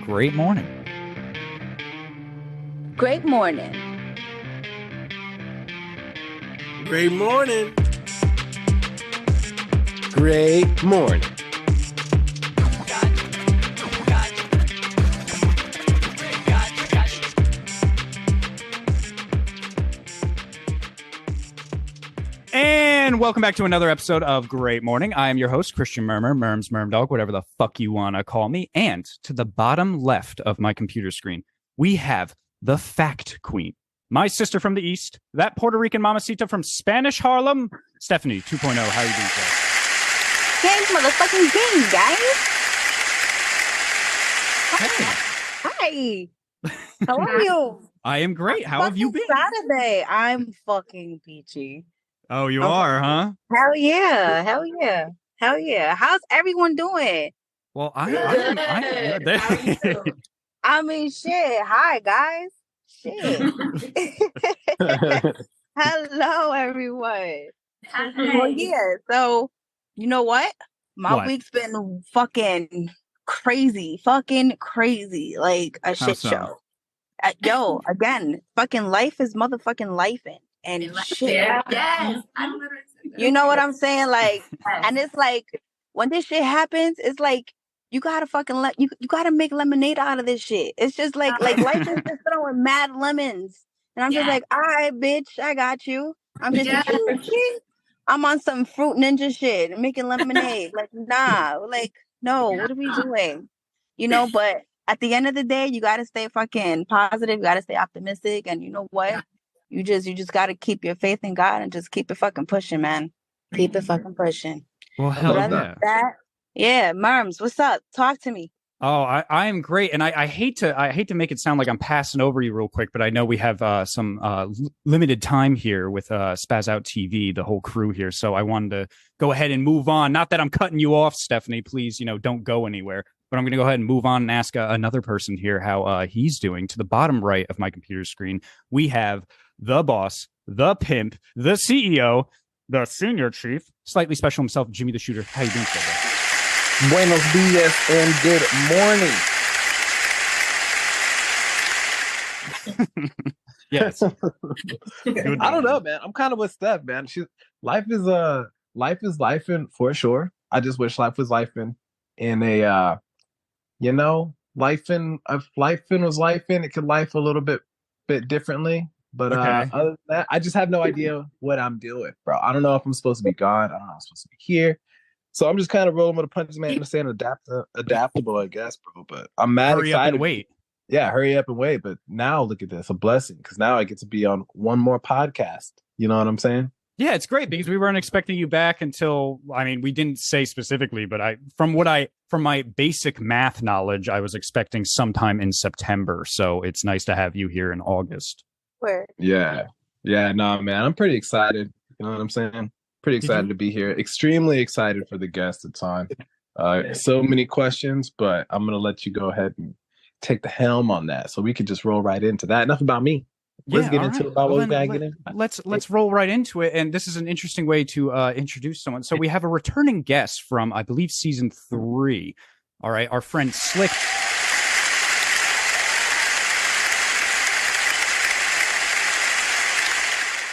Great morning. Great morning. Great morning. Great morning. And welcome back to another episode of Great Morning. I am your host, Christian Murmur, Merms, Mermdog, whatever the fuck you want to call me. And to the bottom left of my computer screen, we have the Fact Queen, my sister from the East, that Puerto Rican mamacita from Spanish Harlem, Stephanie 2.0. How are you doing today? Gang motherfucking gang, guys. Hey. Hi. How are you? I am great. How have you been? Saturday. I'm fucking peachy. Oh, you are, huh? Hell yeah. Hell yeah. Hell yeah. How's everyone doing? Well, I mean, shit. Hi, guys. Shit. Hello, everyone. Well, yeah. So, you know what? My week's been fucking crazy. Like a shit show. Yo, again, fucking life is motherfucking lifing. And shit. Yes. You know what I'm saying? Like, and it's like when this shit happens, it's like you gotta fucking you gotta make lemonade out of this shit. It's just like life is just throwing mad lemons. And I'm just like, all right, bitch, I got you. I'm just I'm on some fruit ninja shit, making lemonade. Like, nah, like, no, what are we doing? You know, but at the end of the day, you gotta stay fucking positive, you gotta stay optimistic, and you know what? You just got to keep your faith in God and just keep it fucking pushing, man. Keep it fucking pushing. Well, hell yeah. Merms, what's up? Talk to me. Oh, I am great, and I hate to make it sound like I'm passing over you real quick, but I know we have some limited time here with Spaz Out TV, the whole crew here. So I wanted to go ahead and move on. Not that I'm cutting you off, Stephanie. Please, don't go anywhere. But I'm going to go ahead and move on and ask another person here how he's doing. To the bottom right of my computer screen, we have the boss, the pimp, the CEO, the senior chief, slightly special himself, Jimmy the Shooter. How you doing today? Buenos dias and good morning. Yes. I don't know, man. I'm kind of with Steph, man. Life is lifing for sure. I just wish life was lifing in a lifing was lifing. It could life a little bit differently. But other than that, I just have no idea what I'm doing, bro. I don't know if I'm supposed to be gone. I don't know if I'm supposed to be here. So I'm just kind of rolling with the punches, man, and saying adaptable, I guess, bro. But I'm mad excited. Hurry up and wait. Yeah, hurry up and wait. But now look at this, a blessing, because now I get to be on one more podcast. You know what I'm saying? Yeah, it's great because we weren't expecting you back until, we didn't say specifically, but from my basic math knowledge, I was expecting sometime in September. So it's nice to have you here in August. Where? Yeah, no, man, I'm pretty excited. You know what I'm saying? Pretty excited to be here. Extremely excited for the guest that's on. So many questions, but I'm gonna let you go ahead and take the helm on that, so we could just roll right into that. Enough about me. Let's get into about what we gotta get in. Let's roll right into it. And this is an interesting way to introduce someone. So we have a returning guest from, I believe, season 3. All right, our friend Slick.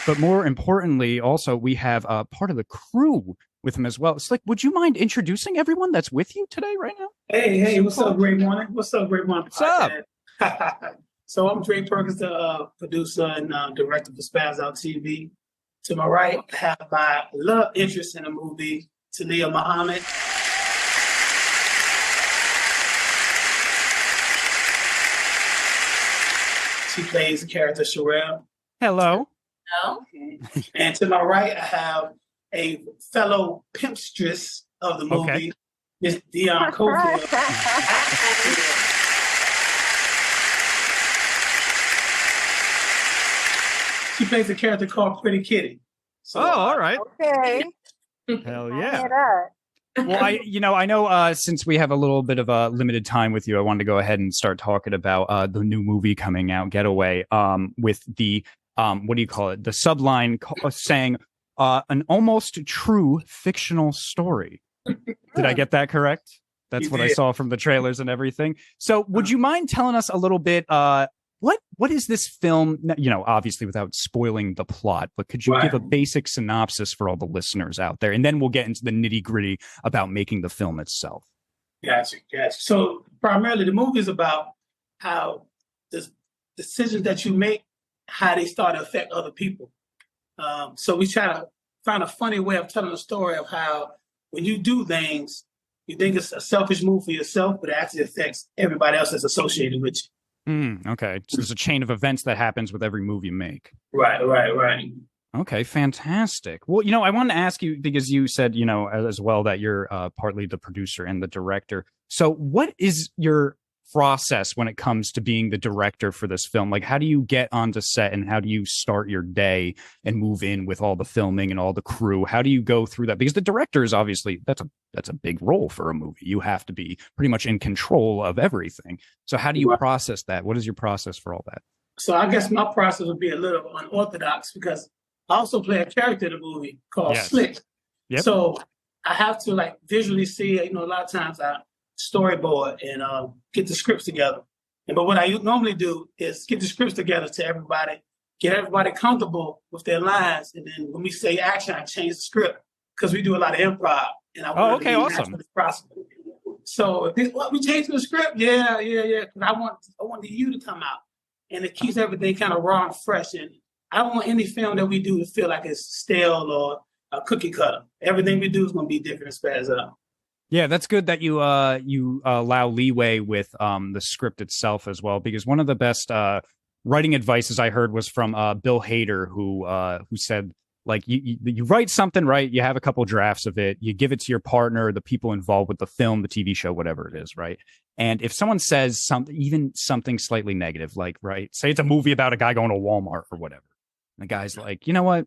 But more importantly, also, we have part of the crew with him as well. Slick, would you mind introducing everyone that's with you today right now? Hey, what's up, Great Morning? What's up, Great Morning? What's up? So I'm Drake Perkins, the producer and director for Spaz Out TV. To my right, I have my love interest in the movie, Taliah Muhammad. She plays the character Sherelle. Hello. And to my right, I have a fellow pimpstress of the movie, Miss Dionne Cofield. She plays a character called Pretty Kitty. So, all right. Okay. Hell yeah. Well, I know since we have a little bit of a limited time with you, I wanted to go ahead and start talking about the new movie coming out, Getaway, with the what do you call it? The subline saying an almost true fictional story. Did I get that correct? That's You what I did. saw from the trailers and everything. So would you mind telling us a little bit, what is this film, you know, obviously without spoiling the plot, but could you give a basic synopsis for all the listeners out there? And then we'll get into the nitty-gritty about making the film itself. Gotcha. So primarily the movie is about how the decisions that you make, how they start to affect other people. So we try to find a funny way of telling a story of how when you do things, you think it's a selfish move for yourself, but it actually affects everybody else that's associated with you. Okay. So there's a chain of events that happens with every move you make. Right. Okay, fantastic. Well, you know, I wanted to ask you, because you said, you know, as well, that you're partly the producer and the director. So what is your process when it comes to being the director for this film? Like, how do you get onto set and how do you start your day and move in with all the filming and all the crew? How do you go through that? Because the director is obviously, that's a big role for a movie. You have to be pretty much in control of everything. So how do you process that? What is your process for all that? So I guess my process would be a little unorthodox because I also play a character in the movie called Slick. Yep. So I have to like visually see it. You know, a lot of times I storyboard and get the scripts together. But what I normally do is get the scripts together to everybody, get everybody comfortable with their lines. And then when we say action, I change the script because we do a lot of improv. And I want to be as natural as possible. So if we change the script, yeah. Because I want you to come out. And it keeps everything kind of raw and fresh. And I don't want any film that we do to feel like it's stale or a cookie cutter. Everything we do is going to be different as Spaz Out. Yeah, that's good that you allow leeway with the script itself as well, because one of the best writing advices I heard was from Bill Hader, who said, like, you write something, right? You have a couple drafts of it, you give it to your partner, the people involved with the film, the TV show, whatever it is, right? And if someone says something slightly negative, like, right, say it's a movie about a guy going to Walmart or whatever, and the guy's like, you know what,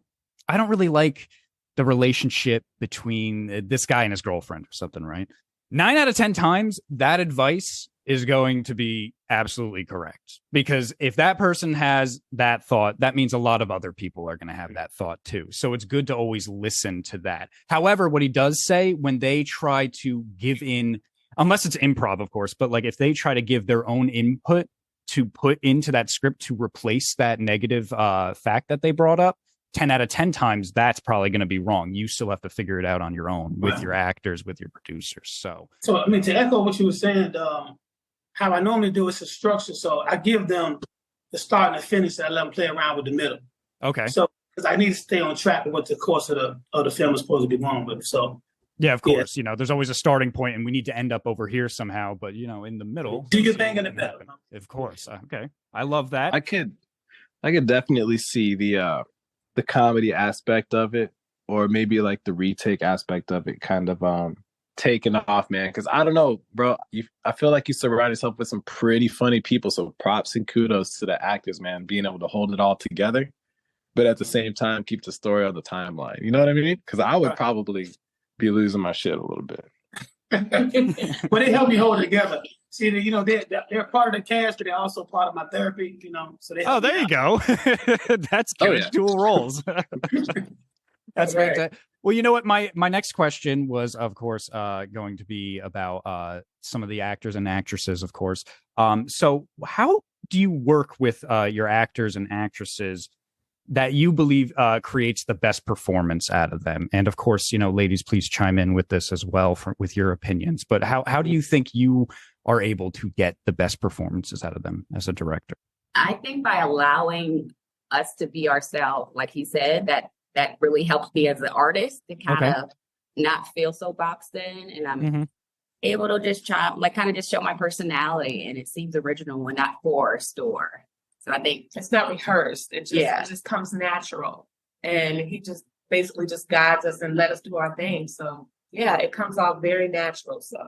I don't really like the relationship between this guy and his girlfriend or something, right? 9 out of 10 times, that advice is going to be absolutely correct. Because if that person has that thought, that means a lot of other people are going to have that thought too. So it's good to always listen to that. However, what he does say, when they try to give in, unless it's improv, of course, but like if they try to give their own input to put into that script to replace that negative fact that they brought up, 10 out of 10 times, that's probably going to be wrong. You still have to figure it out on your own with your actors, with your producers. So I mean, to echo what you were saying, how I normally do is a structure. So I give them the start and the finish, and I let them play around with the middle. Okay. So because I need to stay on track with what the course of the film is supposed to be going with. So yeah, of course, you know, there's always a starting point, and we need to end up over here somehow. But you know, in the middle, do your thing in the middle. Of course. Okay, I love that. I could definitely see the comedy aspect of it, or maybe like the retake aspect of it kind of taking off, man. Because I don't know, bro, I feel like you surround yourself with some pretty funny people, so props and kudos to the actors, man, being able to hold it all together, but at the same time keep the story on the timeline. You know what I mean? Because I would probably be losing my shit a little bit. But they help me hold it together. See, you know, they're part of the cast, but they're also part of my therapy, you know. So they there you go. That's good. Dual roles. That's great. Well, you know what? My next question was, of course, going to be about some of the actors and actresses, of course. So how do you work with your actors and actresses that you believe creates the best performance out of them? And of course, you know, ladies, please chime in with this as well with your opinions. But how do you think you are able to get the best performances out of them as a director? I think by allowing us to be ourselves, like he said, that really helps me as an artist to kind of not feel so boxed in, and I'm able to just kind of just show my personality, and it seems original and not forced or. So I think it's not rehearsed. It just comes natural, and he just basically just guides us and let us do our thing. So yeah, it comes off very natural. So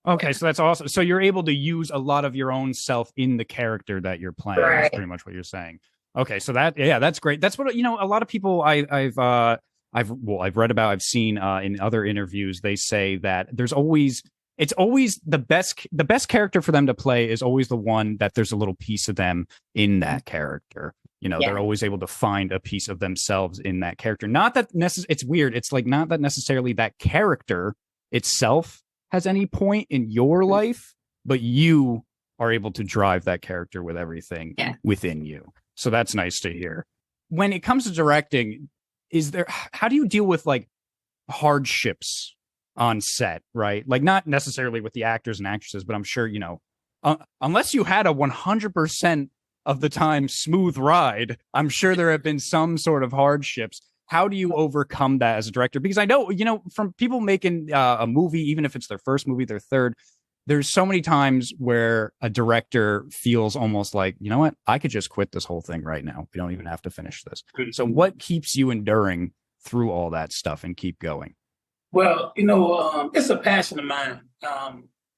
okay, so that's awesome. So you're able to use a lot of your own self in the character that you're playing. Right. That's pretty much what you're saying. Okay, so that's great. That's what, you know, a lot of people I've read about, I've seen in other interviews, they say that it's always the best character for them to play is always the one that there's a little piece of them in that character. You know, they're always able to find a piece of themselves in that character. Not that it's weird. It's like not that necessarily that character itself has any point in your life, but you are able to drive that character with everything within you. So that's nice to hear. When it comes to directing, how do you deal with like hardships on set, right? Like not necessarily with the actors and actresses, but I'm sure, you know, unless you had a 100% of the time smooth ride, I'm sure there have been some sort of hardships. How do you overcome that as a director? Because I know, you know, from people making a movie, even if it's their first movie, their third, there's so many times where a director feels almost like, you know what, I could just quit this whole thing right now. We don't even have to finish this. So what keeps you enduring through all that stuff and keep going? Well, you know, it's a passion of mine.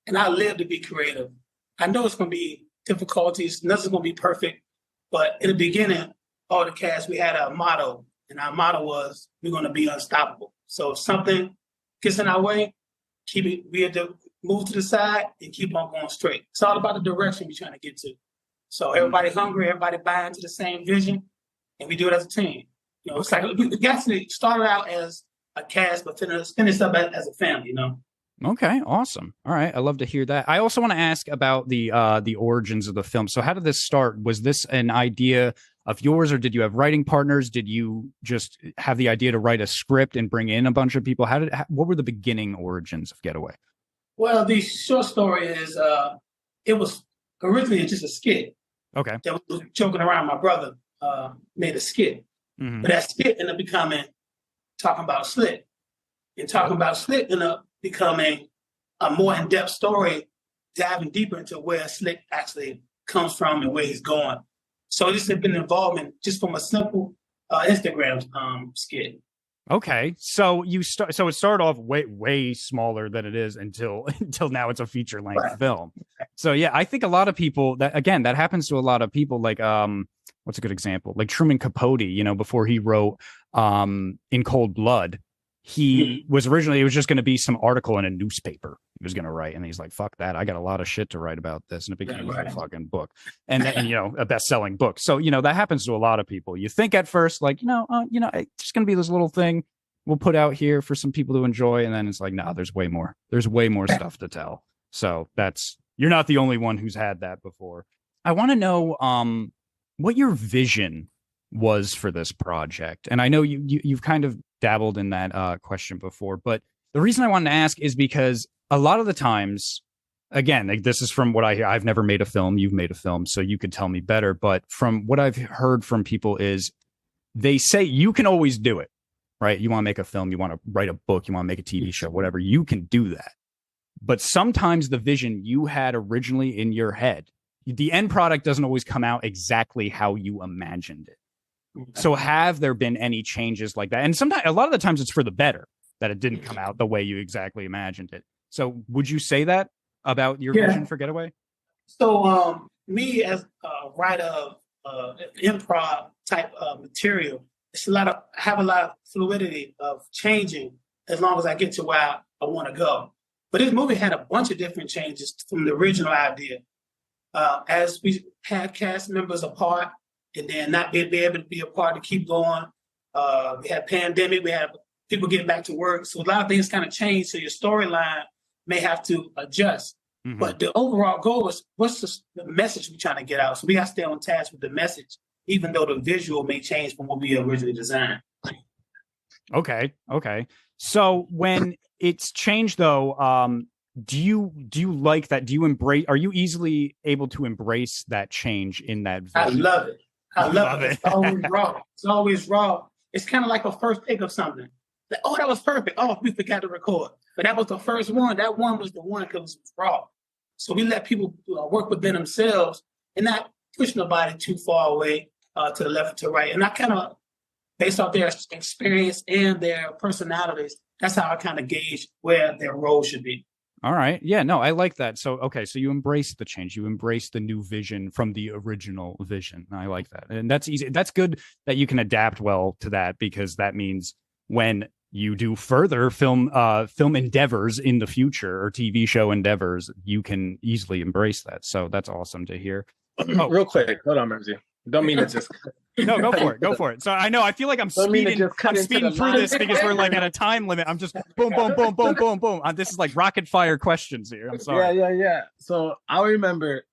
And I live to be creative. I know it's going to be difficulties. Nothing's going to be perfect. But in the beginning, all the cast, we had a motto. And our motto was, we're going to be unstoppable. So if something gets in our way, we had to move to the side and keep on going straight. It's all about the direction we're trying to get to. So everybody's hungry, everybody buying to the same vision, and we do it as a team. You know, it's like we actually started out as a cast, but finished up as a family, you know? Okay, awesome. All right, I love to hear that. I also want to ask about the origins of the film. So how did this start? Was this an idea of yours, or did you have writing partners? Did you just have the idea to write a script and bring in a bunch of people? What were the beginning origins of Getaway? Well, the short story is it was originally just a skit. Okay. That was joking around. My brother made a skit. Mm-hmm. But that skit ended up becoming Talking About Slick. And Talking About Slick ended up becoming a more in-depth story, diving deeper into where Slick actually comes from and where he's going. So this has been involvement just from a simple Instagram skit. Okay, so it started off way smaller than it is until now it's a feature length film. So yeah, I think a lot of people that happens to a lot of people. Like what's a good example? Like Truman Capote, you know, before he wrote In Cold Blood, he was originally, it was just going to be some article in a newspaper he was going to write, and he's like, fuck that, I got a lot of shit to write about this, and it became a fucking book, and then, you know, a best-selling book. So, you know, that happens to a lot of people. You think at first like, it's just going to be this little thing we'll put out here for some people to enjoy, and then it's like, no, there's way more stuff to tell. So you're not the only one who's had that before. I want to know what your vision was for this project, and I know you've kind of dabbled in that question before, but the reason I wanted to ask is because a lot of the times, again, like, this is from what I hear. I've never made a film. You've made a film, so you could tell me better. But from what I've heard from people is they say you can always do it, right? You want to make a film, you want to write a book, you want to make a TV show, whatever, you can do that. But sometimes the vision you had originally in your head, the end product doesn't always come out exactly how you imagined it. So have there been any changes like that? And sometimes, a lot of the times it's for the better that it didn't come out the way you exactly imagined it. So would you say that about your vision for Getaway? So me as a writer of improv type of material, I have a lot of fluidity of changing as long as I get to where I want to go. But this movie had a bunch of different changes from the original idea. As we had cast members apart, and then not be able to be a part to keep going. We had pandemic, we had people getting back to work. So a lot of things kind of changed. So your storyline may have to adjust. Mm-hmm. But the overall goal is, what's the message we're trying to get out? So we got to stay on task with the message, even though the visual may change from what we originally designed. Okay. So when it's changed though, do you like that? Are you easily able to embrace that change in that vision? I love it. It's always raw. It's always raw. It's kind of like a first take of something. Like, oh, that was perfect. Oh, we forgot to record. But that was the first one. That one was the one because it was raw. So we let people work within themselves and not push nobody too far away to the left or to the right. And I kind of, based off their experience and their personalities, that's how I kind of gauge where their role should be. All right. Yeah, no, I like that. So, okay. So you embrace the change. You embrace the new vision from the original vision. I like that. And that's easy. That's good that you can adapt well to that, because that means when you do further film endeavors in the future or TV show endeavors, you can easily embrace that. So that's awesome to hear. Real quick. Hold on, Ramsey. Don't mean to just. No, go for it. Go for it. So I know I feel like I'm speeding through this because we're like at a time limit. I'm just boom, boom, boom, boom, boom, boom. This is like rapid fire questions here. I'm sorry. Yeah. So I remember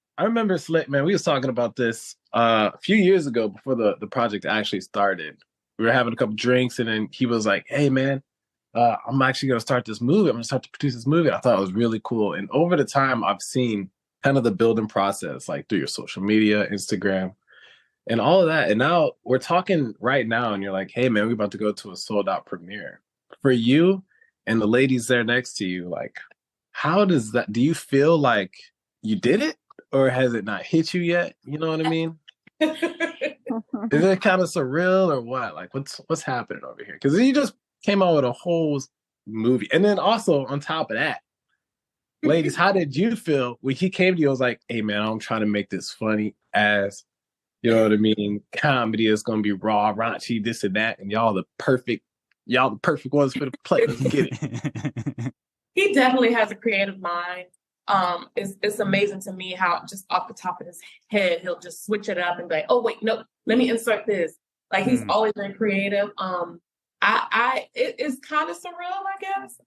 Slick, man. We was talking about this a few years ago before the project actually started. We were having a couple drinks, and then he was like, "Hey, man, I'm actually gonna start this movie. I'm gonna start to produce this movie." I thought it was really cool. And over the time, I've seen kind of the building process, like through your social media, Instagram, and all of that. And now we're talking right now, and you're like, "Hey, man, we're about to go to a sold out premiere." For you and the ladies there next to you, like, how does that? Do you feel like you did it, or has it not hit you yet? You know what I mean? Is it kind of surreal or what? Like, what's happening over here? Because you just came out with a whole movie, and then also on top of that, ladies, how did you feel when he came to you? I was like, "Hey, man, I'm trying to make this funny as, you know what I mean, comedy is gonna be raw, raunchy, this and that, and y'all the perfect ones for the play. Let's get it." He definitely has a creative mind. It's amazing to me how just off the top of his head he'll just switch it up and be like, "Oh wait, no, let me insert this." Like he's always been creative. It's kind of surreal, I guess.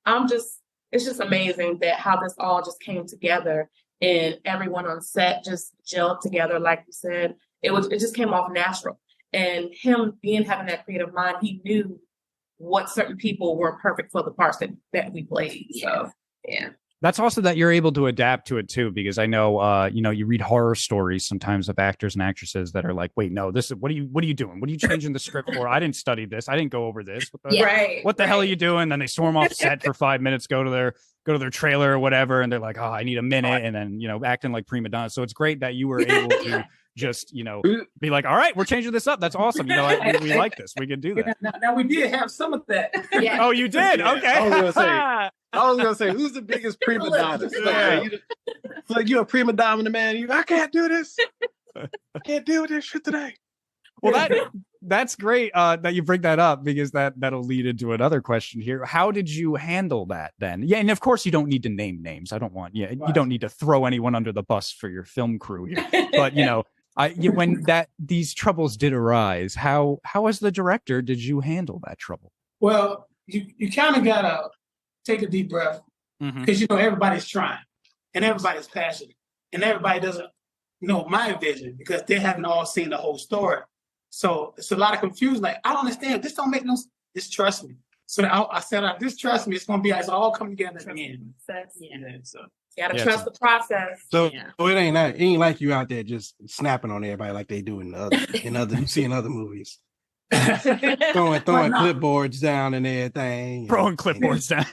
It's just amazing that how this all just came together and everyone on set just gelled together. Like you said, it just came off natural. And him having that creative mind, he knew what certain people were perfect for the parts that we played. So yeah. That's also that you're able to adapt to it too, because I know, you read horror stories sometimes of actors and actresses that are like, "Wait, no, this is what are you doing? What are you changing the script for? I didn't study this. I didn't go over this. What the hell are you doing?" Then they storm off set for 5 minutes, go to their trailer or whatever, and they're like, "Oh, I need a minute," and then acting like prima donna. So it's great that you were able to just be like, "All right, we're changing this up. That's awesome. We like this. We can do that." Now we did have some of that. Yeah. Oh, you did? Yeah. Okay. I was gonna say, who's the biggest prima donna? It's like you're a prima donna, man. I can't do this. I can't deal with this shit today. Well, that's great that you bring that up, because that'll lead into another question here. How did you handle that then? Yeah, and of course you don't need to name names. I don't want you don't need to throw anyone under the bus for your film crew here. But when these troubles did arise, how as the director did you handle that trouble? Well, you kind of gotta take a deep breath, because everybody's trying and everybody's passionate and everybody doesn't know my vision because they haven't all seen the whole story. So it's a lot of confusion. Like, I don't understand. This don't make no sense. Just trust me. So I said, just trust me. It's all coming together at the end. So you gotta trust the process. So it ain't like you out there just snapping on everybody like they do in other you see in other movies. throwing clipboards down and everything. Throwing clipboards down.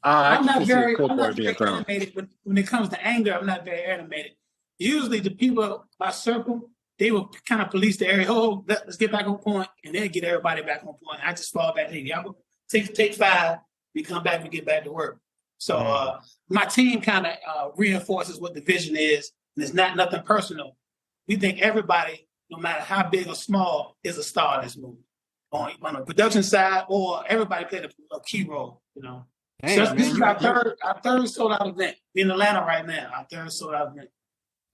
I'm not very animated when it comes to anger. I'm not very animated. Usually the people my circle, they will kind of police the area. "Oh, let's get back on point," and then get everybody back on point. I just fall back. "Hey, y'all go take 5. We come back. We get back to work." So my team kind of reinforces what the vision is, and it's not nothing personal. We think everybody, no matter how big or small, is a star in this movie. On the production side, or everybody played a key role, Damn, so this is our third sold out event. We're in Atlanta right now. Our third sold out event.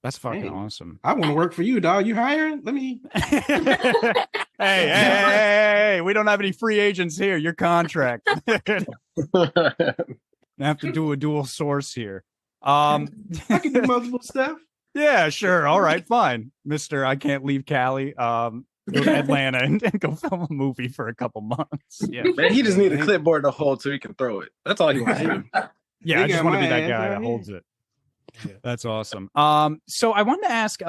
That's fucking awesome. I want to work for you, dog. You hiring? Let me. Hey, we don't have any free agents here. Your contract. I have to do a dual source here. I can do multiple stuff. Yeah, sure. All right, fine. Mr. I can't leave Cali. Go to Atlanta and go film a movie for a couple months. Yeah. Man, he just need a clipboard to hold so he can throw it. That's all he wants to do. Yeah, I just want to be that guy that holds it. Yeah. That's awesome. So I wanted to ask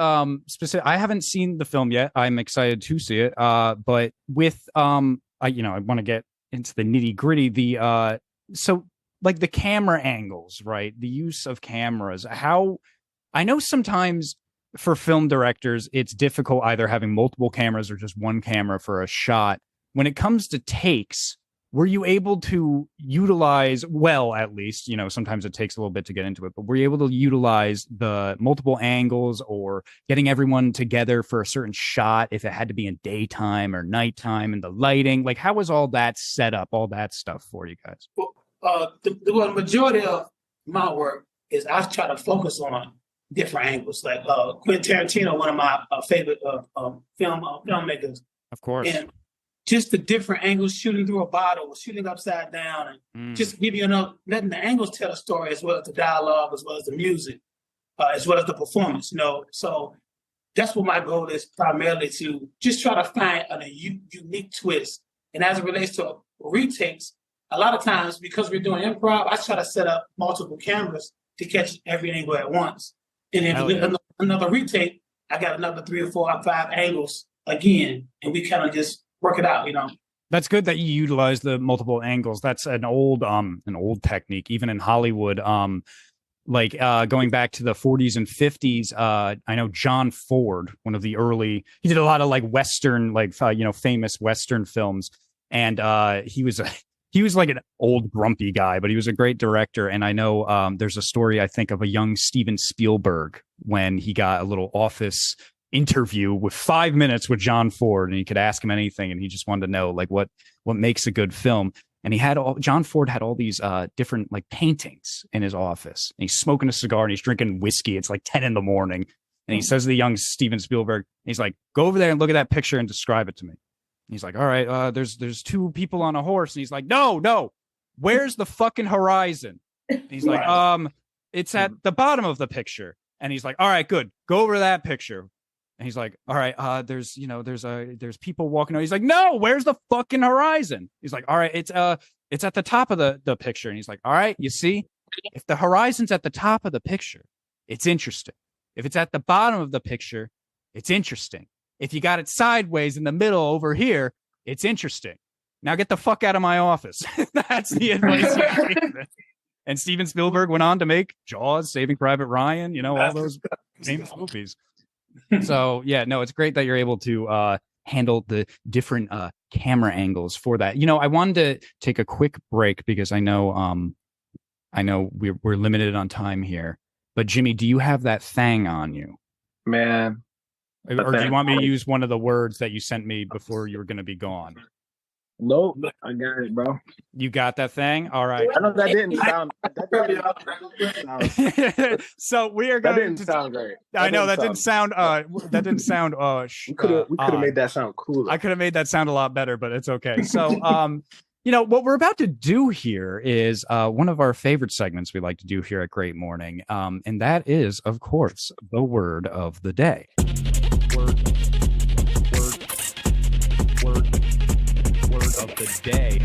specific. I haven't seen the film yet. I'm excited to see it. But with I want to get into the nitty gritty. So like the camera angles, right? The use of cameras. How I know sometimes for film directors, it's difficult either having multiple cameras or just one camera for a shot. When it comes to takes, were you able to utilize, well, at least, sometimes it takes a little bit to get into it, but were you able to utilize the multiple angles or getting everyone together for a certain shot if it had to be in daytime or nighttime and the lighting? Like, how was all that set up, all that stuff for you guys? Well, the majority of my work is I try to focus on different angles. Like Quentin Tarantino, one of my favorite filmmakers. Of course. And just the different angles, shooting through a bottle, shooting upside down, and just give you letting the angles tell a story as well as the dialogue, as well as the music, as well as the performance. So that's what my goal is, primarily to just try to find a unique twist. And as it relates to retakes, a lot of times because we're doing improv, I try to set up multiple cameras to catch every angle at once. And then another retake, I got another 3 or 4 or 5 angles again, and we kind of just work it out, That's good that you utilize the multiple angles. That's an old technique, even in Hollywood. Going back to the 40s and 50s, I know John Ford, one of the early, he did a lot of like Western, famous Western films. And he was like an old grumpy guy, but he was a great director. And I know there's a story, I think, of a young Steven Spielberg when he got a little office interview with 5 minutes with John Ford, and he could ask him anything, and he just wanted to know like what makes a good film. And John Ford had all these different like paintings in his office, and he's smoking a cigar and he's drinking whiskey. It's like 10 in the morning, and he says to the young Steven Spielberg, he's like, "Go over there and look at that picture and describe it to me." And he's like, "All right, there's 2 people on a horse," and he's like, "No, where's the fucking horizon?" And he's like, "It's at the bottom of the picture." And he's like, "All right, good, go over that picture." And he's like, "All right, there's people walking on." He's like, "No, where's the fucking horizon?" He's like, "All right, it's at the top of the picture." And he's like, "All right, you see, if the horizon's at the top of the picture, it's interesting. If it's at the bottom of the picture, it's interesting. If you got it sideways in the middle over here, it's interesting. Now get the fuck out of my office." That's the advice he gave. And Steven Spielberg went on to make Jaws, Saving Private Ryan, all those famous movies. So yeah, no, it's great that you're able to handle the different camera angles for that. I wanted to take a quick break because I know we're limited on time here. But Jimmy, do you have that thing on you? Man. Or do you want me to use one of the words that you sent me before you were going to be gone? Nope, I got it, bro. You got that thing? All right. I know that didn't sound. So we are going. That didn't sound great. I know that didn't sound. That didn't sound. We could have made that sound cooler. I could have made that sound a lot better, but it's okay. So, what we're about to do here is one of our favorite segments we like to do here at Great Morning, and that is, of course, the word of the day. Word of the day.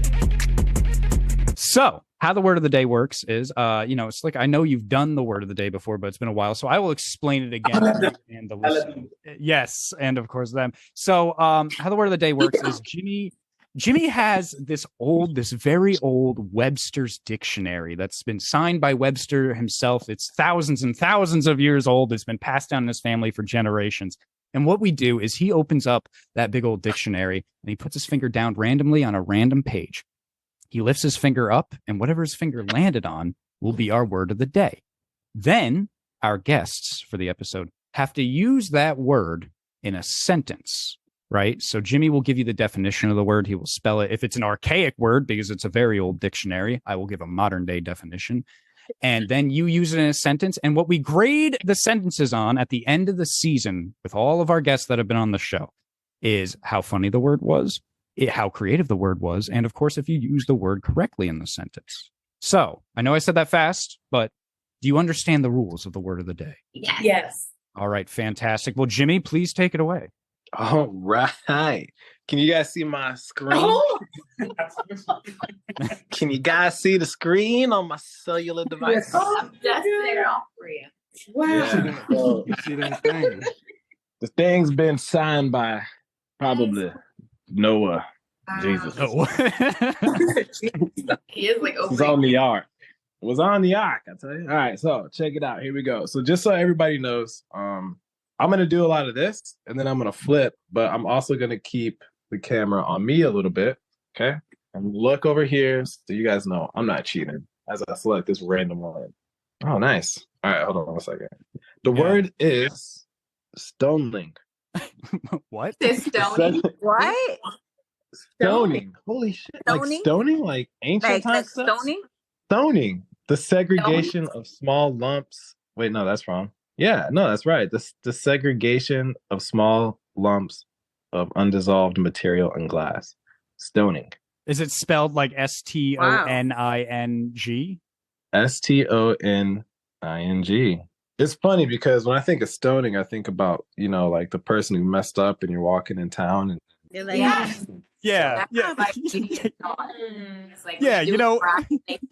So how the word of the day works is, it's like, I know you've done the word of the day before, but it's been a while, so I will explain it again. And the listener. Yes, and of course them. So how the word of the day works is Jimmy has this very old Webster's dictionary that's been signed by Webster himself. It's thousands and thousands of years old. It's been passed down in his family for generations. And what we do is he opens up that big old dictionary and he puts his finger down randomly on a random page. He lifts his finger up, and whatever his finger landed on will be our word of the day. Then our guests for the episode have to use that word in a sentence, right? So Jimmy will give you the definition of the word. He will spell it. If it's an archaic word, because it's a very old dictionary, I will give a modern day definition. And then you use it in a sentence. And what we grade the sentences on at the end of the season with all of our guests that have been on the show is how funny the word was, how creative the word was, and of course, if you use the word correctly in the sentence. So I know I said that fast, but do you understand the rules of the word of the day? Yes. All right, fantastic. Well, Jimmy, please take it away. All right. Can you guys see my screen? Oh. Can you guys see the screen on my cellular device? Oh, that's there all for you. Wow. Yeah. So, You see that thing? the thing's been signed by probably Noah. Jesus. Oh. He is like It was on the ark. It was on the ark, I tell you. All right, so check it out. Here we go. So just so everybody knows, I'm gonna do a lot of this, and then I'm gonna flip, but I'm also gonna keep the camera on me a little bit. Okay, and look over here so you guys know I'm not cheating as I select this random line. Oh, nice. All right, hold on 1 second. The word is stoning. What? Stoning. What? Stoning. Holy shit! Stoning? Like stoning, like ancient times stuff? stoning? Stoning. The segregation of small lumps. Wait, no, that's wrong. Yeah, no, that's right. The segregation of small lumps of undissolved material in glass. Stoning. Is it spelled like STONING? STONING. It's funny because when I think of stoning, I think about, like the person who messed up and you're walking in town and They're like, Yeah. It's like Yeah, they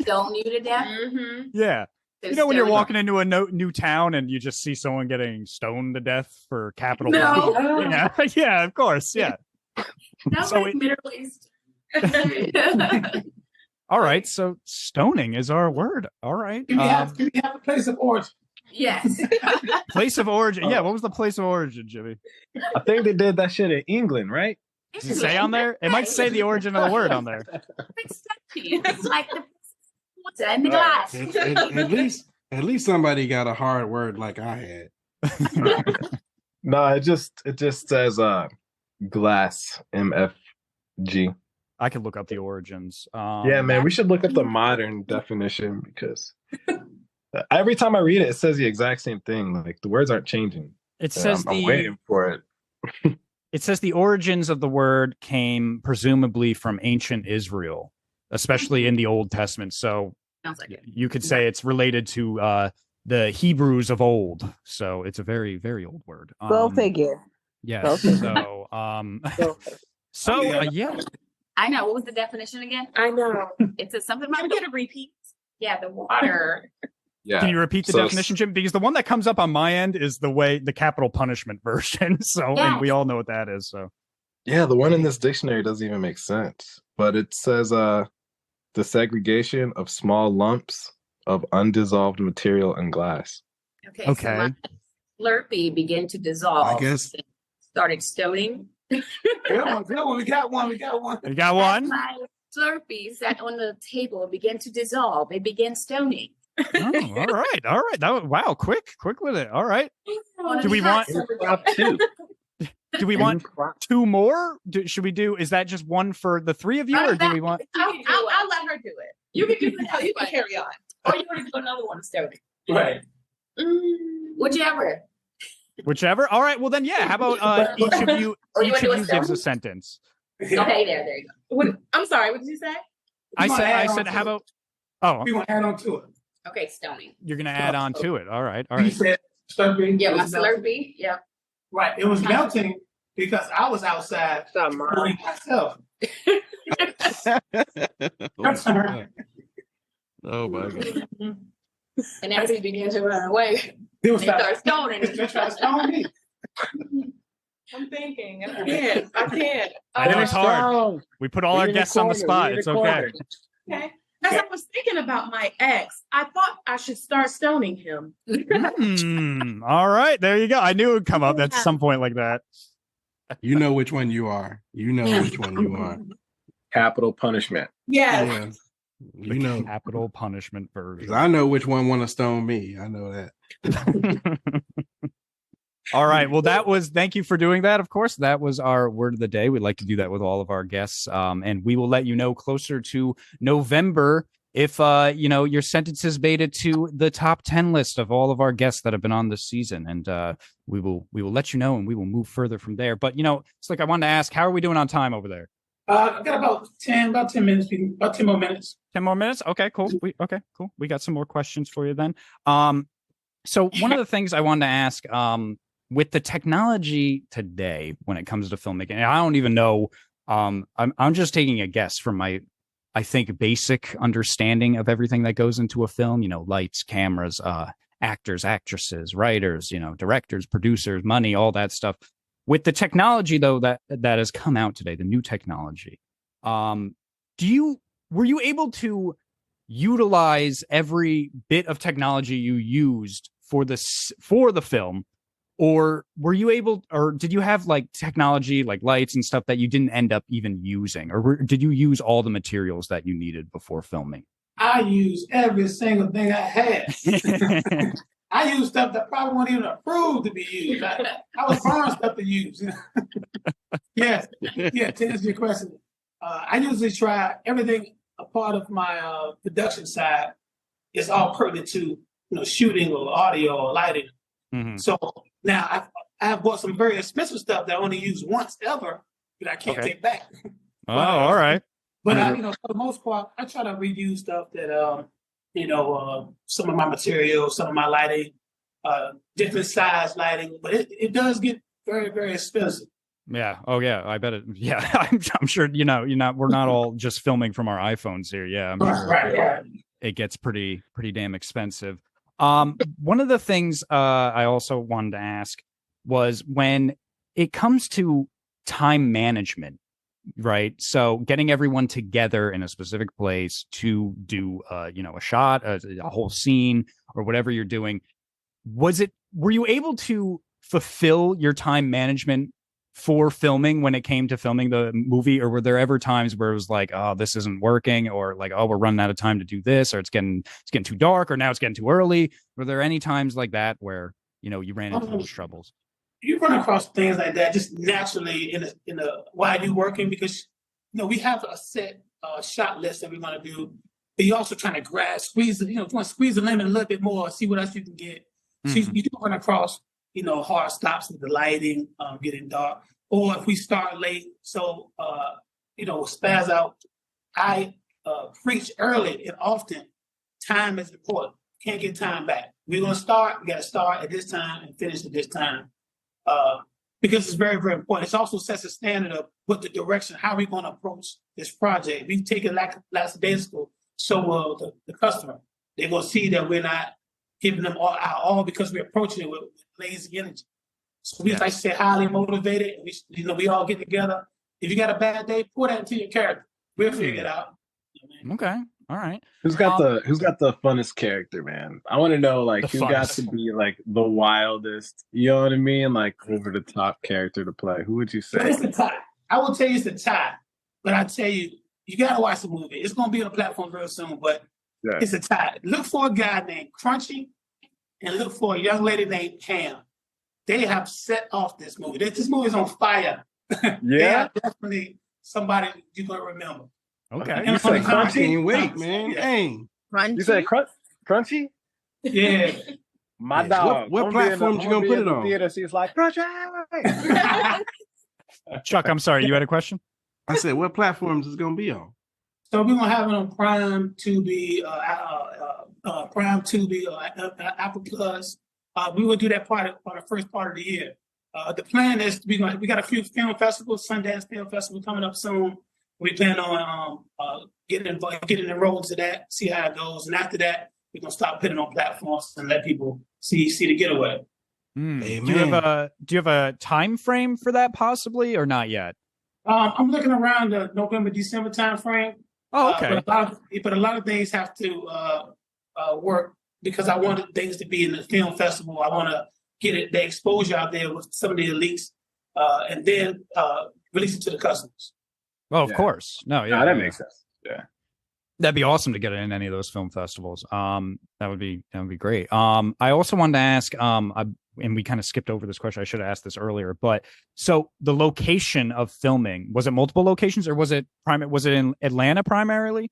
stone you to death. Mm-hmm. Yeah. When you're walking into a new town and you just see someone getting stoned to death for capital No. Yeah, of course. Yeah. That's So like Middle East. All right. So stoning is our word. All right. Can we have a place of origin? Yes. Place of origin. Yeah. What was the place of origin, Jimmy? I think they did that shit in England, right? Does it say on there? It might say the origin of the word on there. It's like the water in the glass. At least somebody got a hard word like I had. No, it just says glass, MFG. I could look up the origins. Yeah, man, we should look up the modern definition because every time I read it, it says the exact same thing. Like the words aren't changing. It says I'm waiting for it. It says the origins of the word came presumably from ancient Israel, especially in the Old Testament. So Sounds like it. you could say it's related to the Hebrews of old. So it's a very, very old word. go figure. Yes. So yeah. I know. What was the definition again? I know. It's something Can about we get a repeat? the water. Yeah. Can you repeat the definition, Jim? Because the one that comes up on my end is the capital punishment version. So, and we all know what that is. So, Yeah, the one in this dictionary doesn't even make sense. But it says the segregation of small lumps of undissolved material in glass. Okay. Okay. So my Slurpee began to dissolve. I guess. Started stoning. Good one. We got one. you got one? My Slurpee sat on the table and began to dissolve. It began stoning. Oh, all right. Wow, quick with it. All right. Do we want Two. Do we want two more? Should we do? Is that just one for the three of you, or do we want? I'll let her do it. You can do it. No, you can carry on. Or you want to do another one, stoning? Right. Whichever. Whichever. All right. Well, then, yeah. How about each of you? Or you Each wanna of do a you gives a stoning? sentence. Okay, there you go. I'm sorry. What did you say? I wanna said. add I on said. to How it? about? Oh, We want to add on to it. Okay, stoning. you're gonna add on to it. All right. All You right. said Slurpee. Yeah, it my was melting. Slurpee. Yeah. Right. It was melting because I was outside cooling myself. Oh my god. And after he began to run away, They was they started stoning. They tried to stone me. I'm thinking. I can't. I know it's hard. We put all our guests on the spot. It's okay. Okay. As I was thinking about my ex, I thought I should start stoning him. All right. There you go. I knew it would come up at some point like that. You know which one you are. You know which one you are. Capital punishment. Yes. Yeah. You know. Capital punishment version. 'Cause I know which one want to stone me. I know that. All right. Well, thank you for doing that. Of course, that was our word of the day. We'd like to do that with all of our guests. And we will let you know closer to November if, your sentences made it to the top 10 list of all of our guests that have been on this season. And we will let you know, and we will move further from there. But, it's like I wanted to ask, how are we doing on time over there? I got about 10 minutes, about 10 more minutes. 10 more minutes? Okay, cool. Cool. We got some more questions for you then. So one of the things I wanted to ask, with the technology today when it comes to filmmaking, and I don't even know, I'm just taking a guess from my, I think, basic understanding of everything that goes into a film, lights, cameras, actors, actresses, writers, directors, producers, money, all that stuff. With the technology, though, that has come out today, the new technology, were you able to utilize every bit of technology you used for the film? Or were you able, or did you have like technology, like lights and stuff that you didn't end up even using? Or did you use all the materials that you needed before filming? I use every single thing I had. I use stuff that probably wasn't even approved to be used. I was borrowing stuff to use. Yes. Yeah, to answer your question, I usually try everything a part of my production side is all pertinent to shooting or audio or lighting. So now I've bought some very expensive stuff that I only use once ever that I can't take back. Oh, all right. But I, you know, for the most part, I try to reuse stuff that you know, some of my materials, some of my lighting, different size lighting, but it does get very, very expensive. Yeah. Oh, yeah. I bet it. Yeah. I'm sure. You know, we're not all just filming from our iPhones here. Yeah. I'm sure Right. It gets pretty damn expensive. One of the things I also wanted to ask was when it comes to time management, right? So getting everyone together in a specific place to do, you know, a shot, a whole scene, or whatever you're doing. Were you able to fulfill your time management for filming when it came to filming the movie, or were there ever times where it was like, oh, this isn't working, or like, oh, we're running out of time to do this, or it's getting too dark, or now it's getting too early? Were there any times like that where, you know, you ran into those troubles? You run across things like that just naturally in a while you're working, because you know we have a set shot list that we're going to do, but you're also trying to squeeze the limit a little bit more, see what else you can get. So you do run across, you know, hard stops with the lighting, getting dark, or if we start late. So, you know, Spaz Out, I preach early and often. Time is important. Can't get time back. We're gonna start. We got to start at this time and finish at this time, because it's very, very important. It also sets a standard of what the direction, how we're going to approach this project. We've taken last days ago, so the customer, they're gonna see that we're not giving them all because we're approaching it with lazy energy. So we, like I said, highly motivated. We all get together. If you got a bad day, pour that into your character. We'll figure it out. Okay. All right. Who's got the funnest character, man? I want to know, like, who got to be like the wildest, you know what I mean? Like, over the top character to play. Who would you say? It's a tie. I will tell you it's a tie. But I tell you, you gotta watch the movie. It's gonna be on the platform real soon, but it's a tie. Look for a guy named Crunchy and look for a young lady named Cam. They have set off this movie. This movie is on fire. Yeah. They are definitely somebody you're gonna remember. Okay. You said Crunchy? Can't wait, man. Dang. Crunchy. You said Crunchy? Yeah. My dog. What platforms you gonna put it on? Theater, she's like, Crunchy! Chuck, I'm sorry. You had a question? I said, what platforms is it gonna be on? So we're gonna have it on Prime, Tubi, Apple Plus. We will do that part for the first part of the year. The plan is we got a few film festivals, Sundance Film Festival coming up soon. We plan on getting enrolled to that, see how it goes, and after that, we're gonna start putting on platforms and let people see the Getaway. Amen. Do you have a time frame for that, possibly, or not yet? I'm looking around the November, December time frame. Oh, okay. But a lot of things have to work because I wanted things to be in the film festival. I want to get the exposure out there with some of the elites, and then release it to the customers. Oh, of course. No, yeah, that makes sense. Yeah, that'd be awesome to get it in any of those film festivals. That would be great. I also wanted to ask, and we kind of skipped over this question. I should have asked this earlier, but so the location of filming, was it multiple locations, or was it in Atlanta primarily?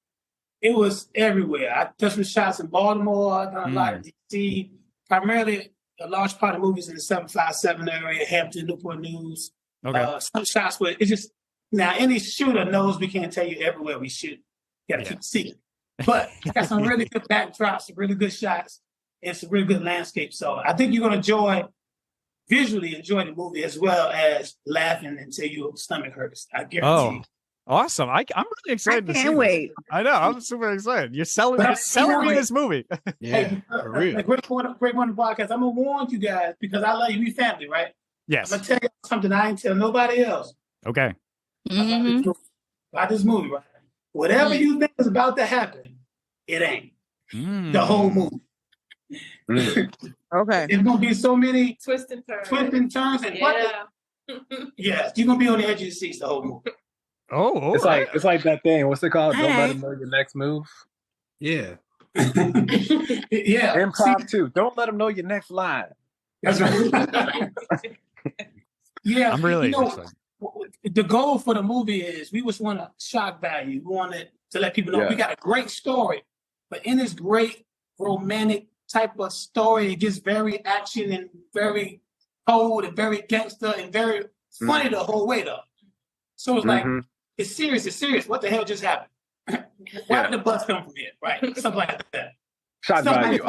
It was everywhere. I did some shots in Baltimore. I done a lot of DC. Primarily, a large part of movies in the 757 area, Hampton, Newport News. Okay. Some shots where it's just now any shooter knows we can't tell you everywhere we shoot. You got to keep it secret. But got some really good backdrops, some really good shots, and some really good landscape. So I think you're going to visually enjoy the movie as well as laughing until your stomach hurts. I guarantee you. Awesome. I'm really excited to see can't wait. This. I know. I'm super excited. You're selling me this movie. Yeah, for real. Like Great One Podcast, I'm going to warn you guys because I love you. We family, right? Yes. I'm going to tell you something I ain't tell nobody else. Okay. About this movie, right? Whatever you think is about to happen, it ain't. The whole movie. Okay. There's going to be so many Twists and turns. And yes, you're going to be on the edge of your seats the whole movie. Oh, it's like that thing. What's it called? Don't let them know your next move. Yeah. Yeah. Improv too. Don't let them know your next line. That's right. Yeah. I'm really excited. The goal for the movie is we just want to shock value. We wanted to let people know we got a great story, but in this great romantic type of story. It gets very action and very cold and very gangster and very funny the whole way though. So it's like, it's serious. It's serious. What the hell just happened? Why did the bus come from here? Right, something like that. Shot value.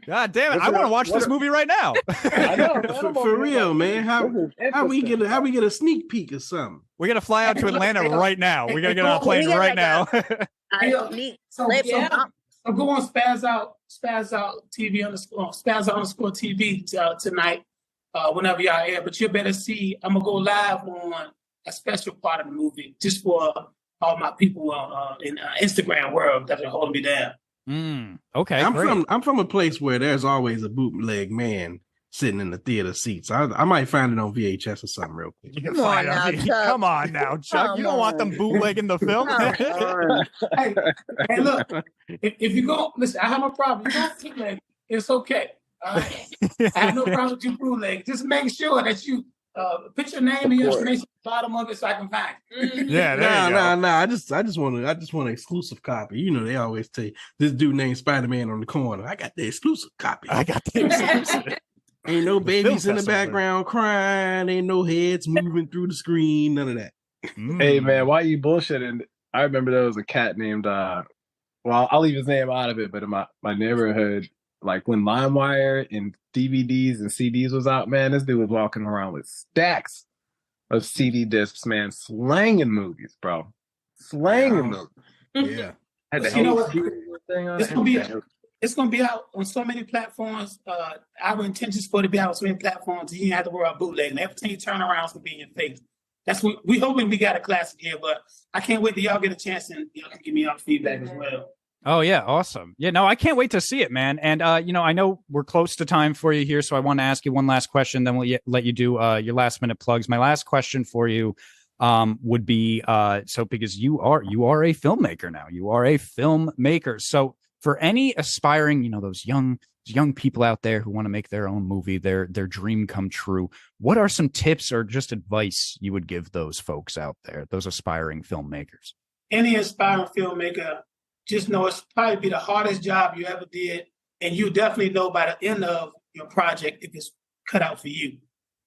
God damn it! I want to watch this movie right now. I know, for real, man. How we get a sneak peek or something? We gotta fly out to Atlanta right now. We gotta get on a plane right now. So go on Spaz Out TV Spaz Out TV tonight, whenever y'all air. But you better see, I'm gonna go live on a special part of the movie just for all my people in Instagram world that are holding me down. Okay, I'm from a place where there's always a bootleg man sitting in the theater seats. I might find it on VHS or something real quick. Come on now, Chuck. You don't want them bootlegging the film. hey, look, if you go, listen, I have no problem. You don't bootleg, it's okay. I have no problem with you bootleg. Just make sure that you put your name and your information at the bottom of it so I can find it. Yeah, I just want an exclusive copy. You know, they always tell you this dude named Spider-Man on the corner. I got the exclusive copy. Ain't no babies in the background crying. Ain't no heads moving through the screen. None of that. Hey man, why you bullshitting? I remember there was a cat named well, I'll leave his name out of it, but in my neighborhood, like when LimeWire and DVDs and CDs was out, man, this dude was walking around with stacks of CD discs, man, slanging movies, bro. Slanging movies. Yeah. You know what? It's gonna be out on so many platforms. Our intention is for it to be out on so many platforms. You didn't have to worry about bootlegging. Every time you turn around, it's gonna be in your face. That's what we hoping we got a classic here, but I can't wait till y'all get a chance and y'all can give me your feedback as well. Oh yeah, awesome. Yeah, no, I can't wait to see it, man. And you know, I know we're close to time for you here, so I want to ask you one last question. Then we'll let you do your last minute plugs. My last question for you would be so because you are a filmmaker now. You are a filmmaker. So for any aspiring, you know, those young people out there who want to make their own movie, their dream come true, what are some tips or just advice you would give those folks out there, those aspiring filmmakers? Any aspiring filmmaker, just know it's probably be the hardest job you ever did, and you definitely know by the end of your project if it's cut out for you.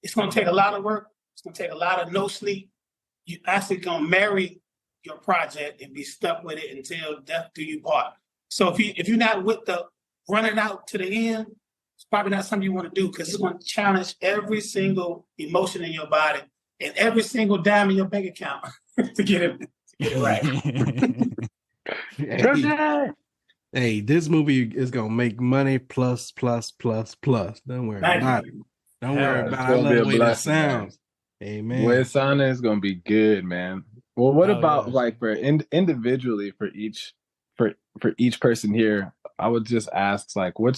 It's going to take a lot of work. It's going to take a lot of no sleep. You actually going to marry your project and be stuck with it until death do you part. So if you're not with the running out to the end, it's probably not something you want to do because it's going to challenge every single emotion in your body and every single dime in your bank account to get it right. Hey, this movie is gonna make money plus. Don't worry about it. Don't worry about it. I love the way that sounds. Amen. The way it sounds is gonna be good, man. Well, what about like for individually for each person here? I would just ask like, what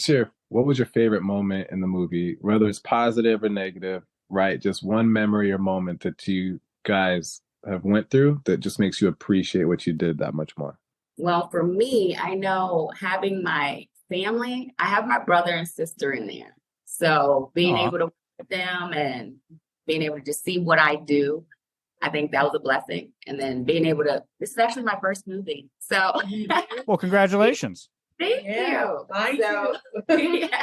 was your favorite moment in the movie, whether it's positive or negative, right? Just one memory or moment that you guys have went through that just makes you appreciate what you did that much more. Well, for me, I know having my family, I have my brother and sister in there. So being able to work with them and being able to just see what I do, I think that was a blessing. And then being able to, this is actually my first movie. So. Well, congratulations. Thank you.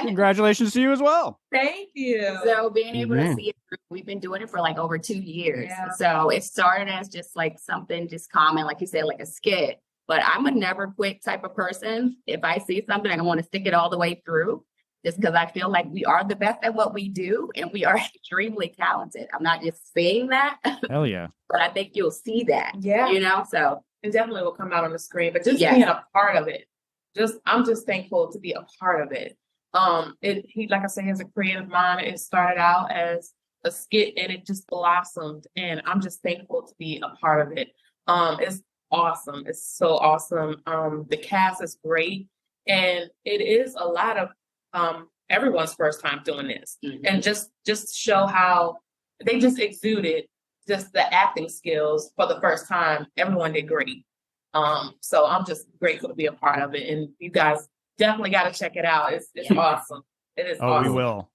Congratulations to you as well. Thank you. So being able to see it through, we've been doing it for like over 2 years. Yeah. So it started as just like something just common, like you said, like a skit. But I'm a never quit type of person. If I see something, I want to stick it all the way through just because I feel like we are the best at what we do and we are extremely talented. I'm not just saying that. Hell yeah. But I think you'll see that. Yeah. You know, so it definitely will come out on the screen. But just being a part of it, I'm just thankful to be a part of it. He, like I said, has a creative mind. It started out as a skit and it just blossomed. And I'm just thankful to be a part of it. It's awesome. It's so awesome. The cast is great. And it is a lot of everyone's first time doing this. Mm-hmm. And just show how they just exuded just the acting skills for the first time. Everyone did great. So I'm just grateful to be a part of it. And you guys definitely got to check it out. It's awesome. It is awesome. We will.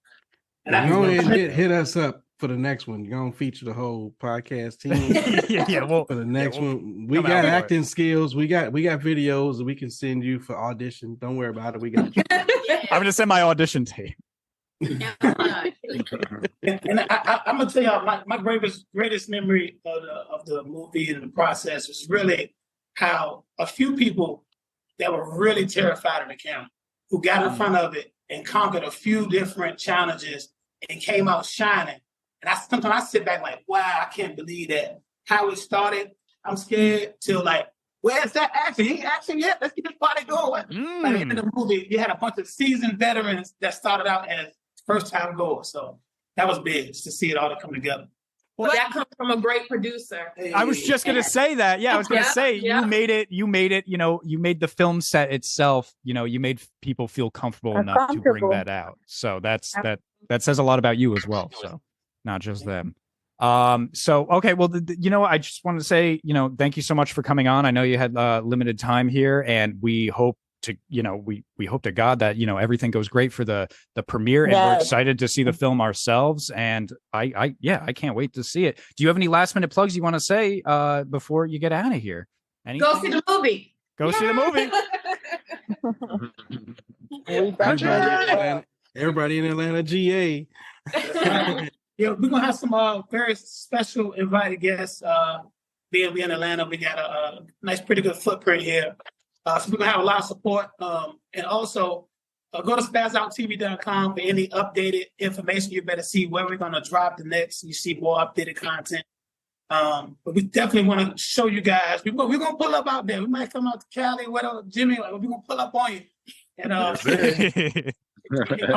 And go ahead and hit us up for the next one. You're gonna feature the whole podcast team. yeah. Well, for the next one, we come got out for it. acting skills. We got videos that we can send you for audition. Don't worry about it. We got you. I'm gonna send my audition tape. And I'm gonna tell y'all my greatest memory of the movie and the process was really how a few people that were really terrified of the camera, who got in front of it and conquered a few different challenges and came out shining. And sometimes I sit back like, wow, I can't believe that. How it started, I'm scared till like, where's that action? He ain't action yet. Let's get this party going. Like in the movie, you had a bunch of seasoned veterans that started out as first-time goers. So that was big just to see it all to come together. Well, that comes from a great producer. I was just gonna say that. Yeah, I was gonna say you made it. You made it. You know, you made the film set itself. You know, you made people feel comfortable enough to bring that out. So that says a lot about you as well. So not just them. So okay, well, you know, I just wanted to say, you know, thank you so much for coming on. I know you had limited time here, and we hope to, you know, we hope to God that, you know, everything goes great for the premiere, and we're excited to see the film ourselves. And I can't wait to see it. Do you have any last minute plugs you want to say before you get out of here? Anything? Go see the movie. Go see the movie. Everybody in Atlanta, GA. Yeah, we're gonna have some very special invited guests. Being we in Atlanta, we got a nice, pretty good footprint here. So we're gonna have a lot of support. And also go to SpazOutTV.com for any updated information. You better see where we're gonna drop the next. You see more updated content. But we definitely want to show you guys. We're gonna pull up out there. We might come out to Cali, whatever, Jimmy. We're gonna pull up on you. And I'm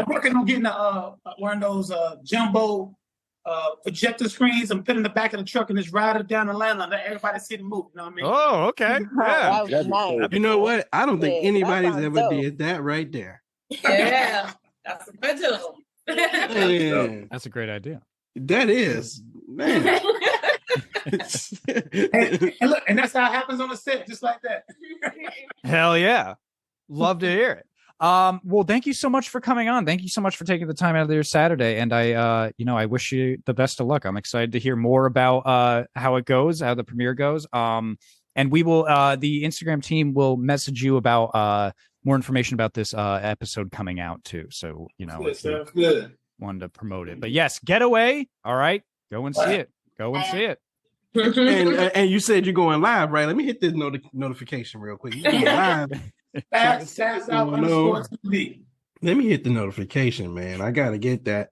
working on getting one of those jumbo projector screens. I'm putting in the back of the truck and just ride it down Atlanta and let everybody see the movie. You know what I mean? Oh, okay. Yeah. Nice. You know what? I don't think anybody's sounds ever dope. did that right there. Yeah, that's a good tool. Man, That's a great idea. that is, man. And look, and that's how it happens on the set, just like that. Hell yeah. Love to hear it. Well, thank you so much for coming on. Thank you so much for taking the time out of your Saturday. And I wish you the best of luck. I'm excited to hear more about how it goes, how the premiere goes. And we will, the Instagram team will message you about more information about this episode coming out too. So, you know, Sounds good. wanted to promote it. But yes, Getaway. All right. Go and see it. Go and see it. And you said you're going live, right? Let me hit this notification real quick. You're going live. Spaz Out TV. Let me hit the notification, man. I gotta get that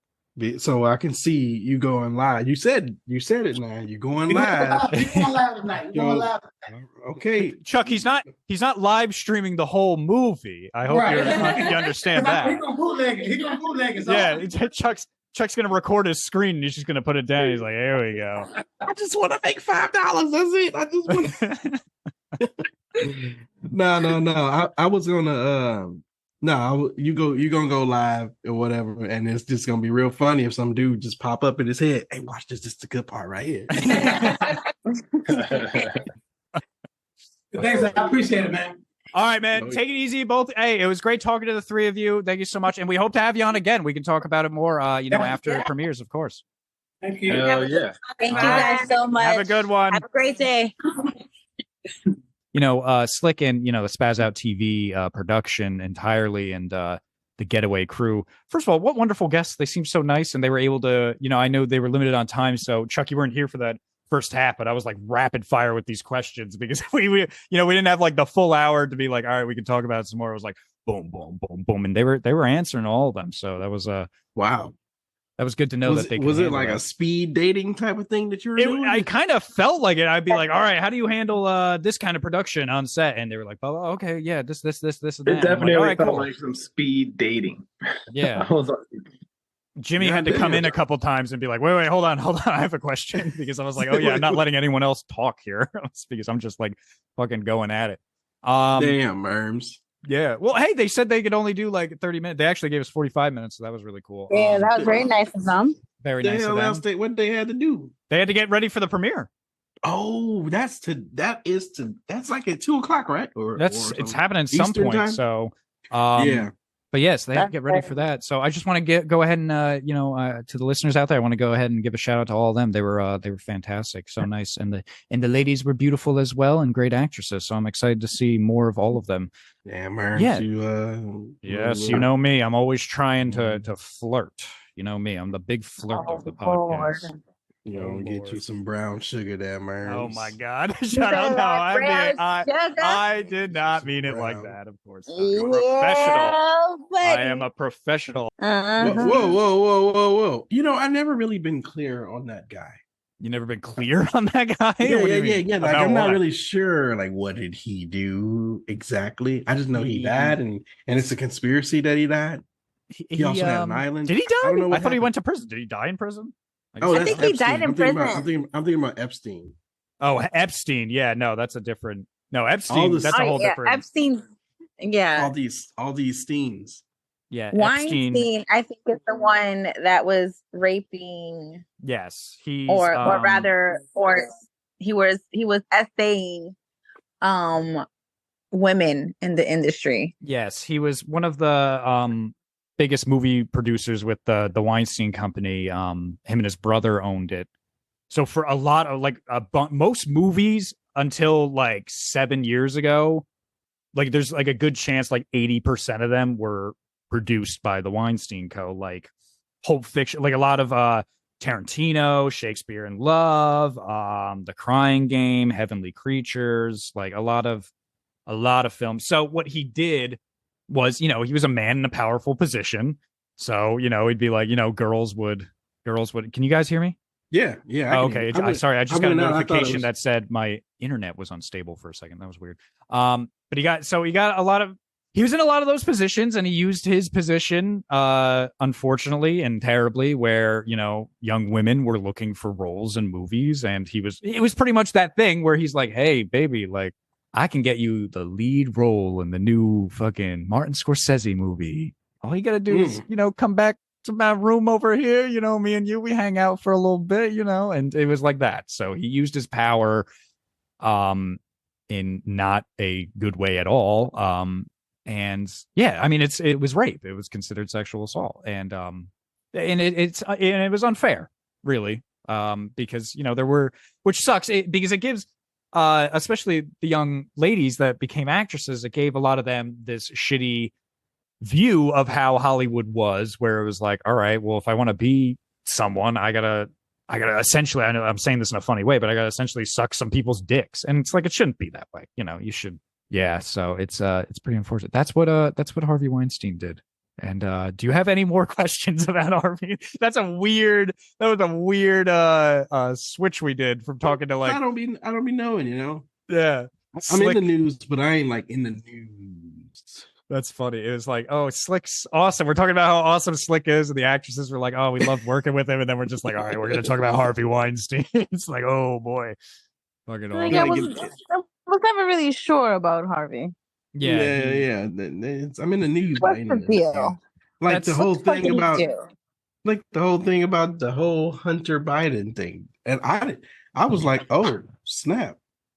so I can see you going live. You said it now. You're going live. We're going live tonight. We're going live. Okay, Chuck, he's not live streaming the whole movie. I hope you understand that. He's gonna bootleg it. He's gonna bootleg it. Yeah, Chuck's gonna record his screen and he's just gonna put it down. He's like, here we go. I just want to make $5. That's it. I just want. No. I was gonna you're gonna go live or whatever, and it's just gonna be real funny if some dude just pop up in his head. Hey, watch this. This is the good part right here. Thanks, I appreciate it, man. All right, man. Take it easy, both. Hey, it was great talking to the three of you. Thank you so much, and we hope to have you on again. We can talk about it more, after it premieres, of course. Thank you. Hell yeah. Thank you guys so much. Have a good one. Have a great day. Slick and, the Spaz Out TV production entirely, and the Getaway crew. First of all, what wonderful guests. They seem so nice, and they were able to, I know they were limited on time. So Chuck, you weren't here for that first half, but I was like rapid fire with these questions because we didn't have like the full hour to be like, all right, we can talk about it some more. It was like boom, boom, boom, boom. And they were answering all of them. So that was Wow. That was good to know that they could was it handle like that. a speed dating type of thing that you were doing? I kind of felt like it. I'd be like, all right, how do you handle this kind of production on set? And they were like, oh, okay, yeah, this, and that. It And I'm definitely like, all right, felt cool. like some speed dating. Yeah. I was like, Jimmy had to come in a couple times and be like, wait, hold on. I have a question. Because I was like, oh yeah, I'm not letting anyone else talk here. Because I'm just like fucking going at it. Damn, Merms. Yeah. Well, hey, they said they could only do like 30 minutes. They actually gave us 45 minutes. So that was really cool. Yeah, that was very nice of them. Very The nice hell of else them. what they had to do? They had to get ready for the premiere. Oh, that's like at 2:00, right? Or It's happening at some Eastern point. time? So yeah. But yes, they have to get ready for that. So I just want to go ahead and to the listeners out there, I want to go ahead and give a shout out to all of them. They were fantastic, so nice, and the ladies were beautiful as well and great actresses. So I'm excited to see more of all of them. Yeah, man. Yes, you know me. I'm always trying to flirt. You know me. I'm the big flirt of the podcast. You know, get you some brown sugar there, man. Oh my God! Shut up! No, I did not mean it like that. Of course, not. I'm professional. I am a professional. Whoa! You know, I've never really been clear on that guy. You never been clear on that guy? Yeah. Like, I'm not really sure. Like, what did he do exactly? I just know he died, and it's a conspiracy that he died. He also had an island. Did he die? I thought he went to prison. Did he die in prison? I think he died in prison. I'm thinking about Epstein. Oh, Epstein. Yeah, no, that's a different. No, Epstein. That's a whole different. Epstein. Yeah. All these Steens. Yeah, Weinstein. Epstein, I think is the one that was raping. Yes, he was essaying, women in the industry. Yes, he was one of the biggest movie producers with the Weinstein Company. Him and his brother owned it. So for a lot of most movies until like 7 years ago, like there's like a good chance like 80% of them were produced by the Weinstein Co. Like Pulp Fiction, like a lot of Tarantino, Shakespeare in Love, The Crying Game, Heavenly Creatures, like a lot of films. So what he did was, he was a man in a powerful position. So, he'd be like, girls would, can you guys hear me? Yeah. Okay. Sorry. I just got a notification that said my internet was unstable for a second. That was weird. But he was in a lot of those positions, and he used his position, unfortunately and terribly, where, young women were looking for roles in movies. And it was pretty much that thing where he's like, hey, baby, like, I can get you the lead role in the new fucking Martin Scorsese movie. All you got to do is, come back to my room over here. Me and you, we hang out for a little bit, and it was like that. So he used his power in not a good way at all. And yeah, I mean, it was rape. It was considered sexual assault. And it was unfair, really, because, which sucks because it gives, especially the young ladies that became actresses, it gave a lot of them this shitty view of how Hollywood was, where it was like, all right, well, if I want to be someone, I gotta essentially, I know I'm saying this in a funny way, but I gotta essentially suck some people's dicks. And it's like, it shouldn't be that way. You should. Yeah. So it's pretty unfortunate. That's what Harvey Weinstein did. And do you have any more questions about Harvey? That was a weird switch we did from talking to like. I don't be knowing, Yeah, I'm in the news, but I ain't like in the news. That's funny. It was like, oh, Slick's awesome. We're talking about how awesome Slick is, and the actresses were like, oh, we love working with him, and then we're just like, all right, we're gonna talk about Harvey Weinstein. It's like, oh boy, fucking awesome. I was never really sure about Harvey. Yeah. I'm in the news. What's the deal? Like the whole thing about the whole Hunter Biden thing, and I was like, oh snap.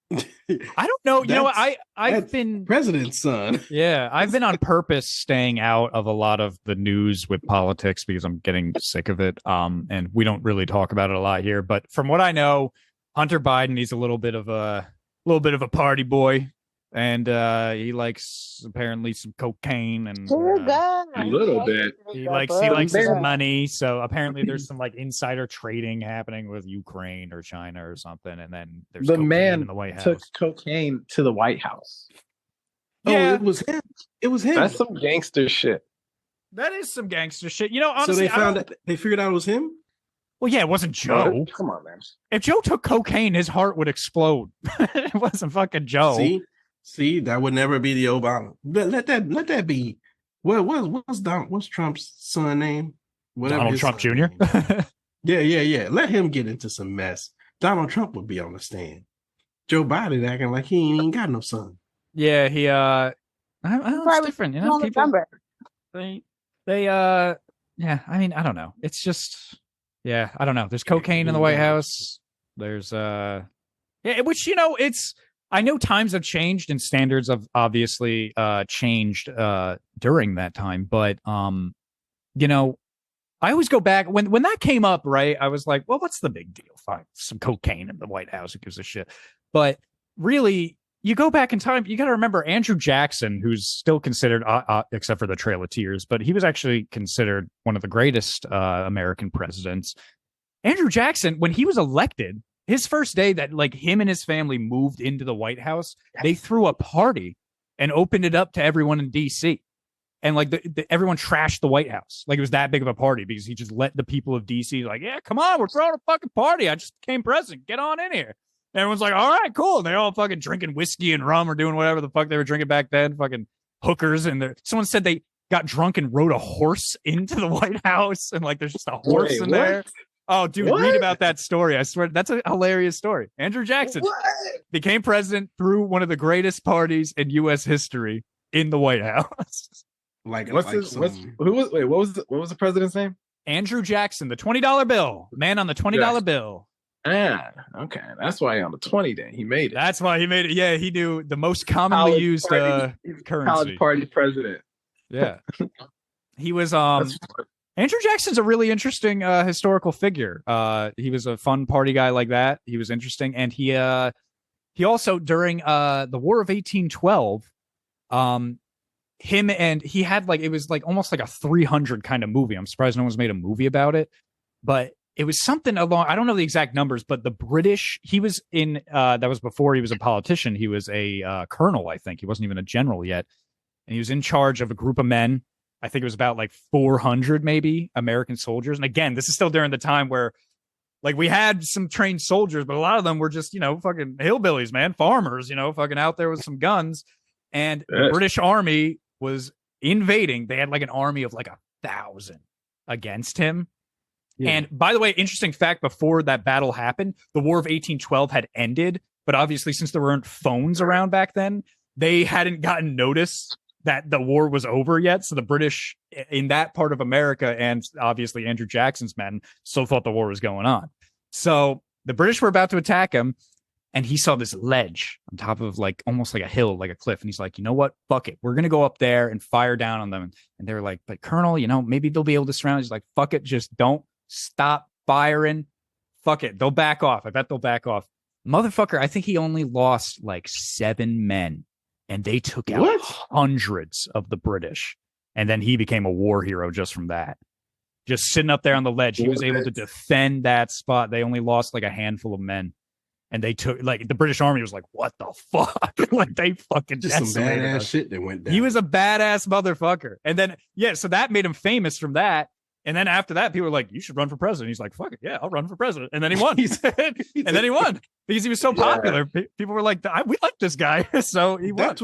I don't know. I've been president's son. Yeah, I've been on purpose staying out of a lot of the news with politics because I'm getting sick of it. And we don't really talk about it a lot here. But from what I know, Hunter Biden, he's a little bit of a party boy, and he likes apparently some cocaine and a little bit. He likes his money. So apparently there's some like insider trading happening with Ukraine or China or something. And then there's the man in the White House. Took cocaine to the White House. Yeah. Oh, it was him. It was him. That's some gangster shit. That is some gangster shit. Honestly, so they figured out it was him. Well, yeah, it wasn't Joe. Come on, man. If Joe took cocaine, his heart would explode. It wasn't fucking Joe. See, that would never be the Obama. Let that be. What's Trump's son name? Whatever Donald Trump Jr. Yeah. Let him get into some mess. Donald Trump would be on the stand. Joe Biden acting like he ain't even got no son. Yeah, he I it's different, people. Yeah, I mean, I don't know. It's just I don't know. There's cocaine in the White House. There's which it's I know times have changed and standards have obviously changed during that time, but you know, I always go back when that came up, right? I was like, well, what's the big deal? Fine, some cocaine in the White House, who gives a shit? But really, you go back in time, you got to remember Andrew Jackson, who's still considered, except for the Trail of Tears, but he was actually considered one of the greatest American presidents. Andrew Jackson, when he was elected, his first day that like him and his family moved into the White House, they threw a party and opened it up to everyone in DC. And like everyone trashed the White House. Like it was that big of a party because he just let the people of DC like, yeah, come on, we're throwing a fucking party. I just became president. Get on in here. And everyone's like, all right, cool. And they're all fucking drinking whiskey and rum or doing whatever the fuck they were drinking back then. Fucking hookers. And someone said they got drunk and rode a horse into the White House. And like there's just a horse in there. Oh, dude, read about that story. I swear, that's a hilarious story. Andrew Jackson became president through one of the greatest parties in U.S. history in the White House. What was the president's name? Andrew Jackson, the $20 bill. Man on the $20 bill. Yeah, okay. That's why on the 20 day he made it. That's why he made it. Yeah, he knew the most commonly used currency. College party president. Yeah. He was Andrew Jackson's a really interesting historical figure. He was a fun party guy like that. He was interesting. And he also, during the War of 1812, he had like, it was like almost like a 300 kind of movie. I'm surprised no one's made a movie about it. But it was something along, I don't know the exact numbers, but the British, he was in, that was before he was a politician. He was a colonel, I think. He wasn't even a general yet. And he was in charge of a group of men. I think it was about like 400 maybe American soldiers. And again, this is still during the time where like we had some trained soldiers, but a lot of them were just, fucking hillbillies, man, farmers, fucking out there with some guns. And the British army was invading. They had like an army of like 1,000 against him. Yeah. And by the way, interesting fact, before that battle happened, the War of 1812 had ended. But obviously, since there weren't phones around back then, they hadn't gotten notice that the war was over yet. So the British in that part of America and obviously Andrew Jackson's men still thought the war was going on. So the British were about to attack him and he saw this ledge on top of like almost like a hill, like a cliff. And he's like, you know what? Fuck it. We're going to go up there and fire down on them. And they're like, but Colonel, maybe they'll be able to surround. He's like, fuck it. Just don't stop firing. Fuck it. They'll back off. I bet they'll back off. Motherfucker, I think he only lost like 7 men. And they took out hundreds of the British. And then he became a war hero just from that. Just sitting up there on the ledge. He was able to defend that spot. They only lost like a handful of men. And they took, like, the British army was like, what the fuck? Like, they fucking just some badass shit that went down. He was a badass motherfucker. And then, so that made him famous from that. And then after that, people were like, you should run for president. He's like, fuck it. Yeah, I'll run for president. And then he won. And then he won because he was so popular. People were like, we like this guy. So he won.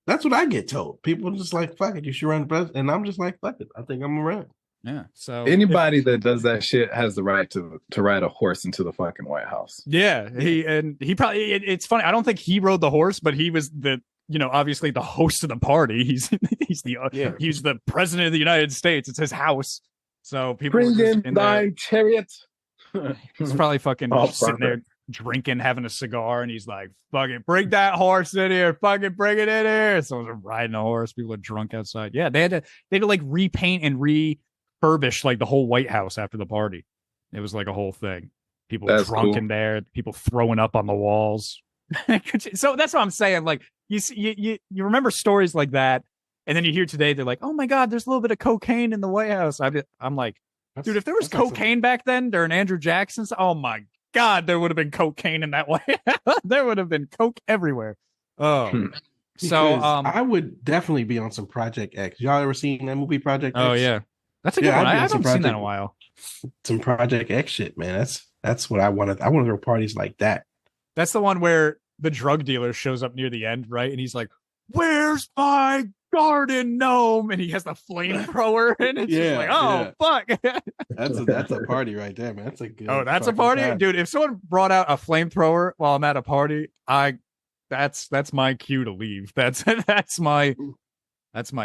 That's what I get told. People are just like, fuck it. You should run for president. And I'm just like, fuck it. I think I'm going to run. Yeah. So anybody that does that shit has the right to ride a horse into the fucking White House. Yeah. He probably, it's funny. I don't think he rode the horse, but he was the, obviously the host of the party. He's the president of the United States. It's his house. So people bring in thine chariot. He's probably fucking sitting there drinking, having a cigar, and he's like, "Fuck it, bring that horse in here, fucking bring it in here." Someone's riding a horse. People are drunk outside. Yeah, they had to like repaint and refurbish like the whole White House after the party. It was like a whole thing. People drunk in there. People throwing up on the walls. So that's what I'm saying. Like you remember stories like that. And then you hear today, they're like, oh my God, there's a little bit of cocaine in the White House. I'm like, dude, if there was cocaine back then during Andrew Jackson's, oh my God, there would have been cocaine in that White House. There would have been coke everywhere. Oh, so I would definitely be on some Project X. Y'all ever seen that movie Project X? Oh yeah, that's a good one. I haven't seen that in a while. Some Project X shit, man. That's what I wanted. I want to throw parties like that. That's the one where the drug dealer shows up near the end, right? And he's like, "Where's my garden gnome?" And he has the flamethrower, and it's just like, oh fuck. That's a party right there, man. That's a good. Oh, that's a party, dude. If someone brought out a flamethrower while I'm at a party, that's my cue to leave. That's my